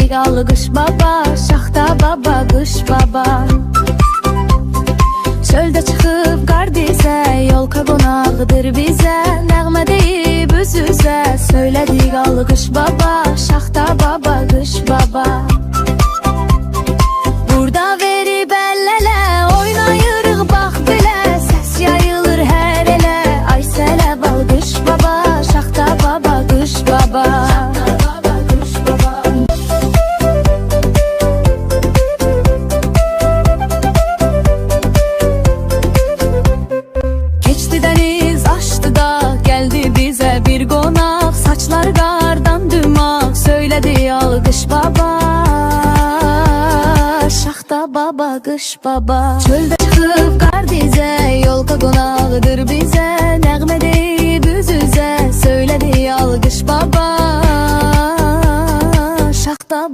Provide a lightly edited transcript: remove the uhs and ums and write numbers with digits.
söyledik algış baba, şaxta baba, qış baba. Çöldə çıxıb qar dizə, yolka qonağıdır bizə, nəğmə deyib üz-üzə, söylədik algış baba, şaxta baba, qış baba. Burada verib əllələ, oynayırıq bax belə, səs yayılır hər elə, ay sələb algış baba, şaxta baba, qış baba. Saçlar qardan dumaq, söylədi alqış baba, şaxta baba, qış baba. Çöldə çıxıb qar dizə, yolka qonağıdır bizə, nəğmə deyib üz-üzə, söylədi alqış baba,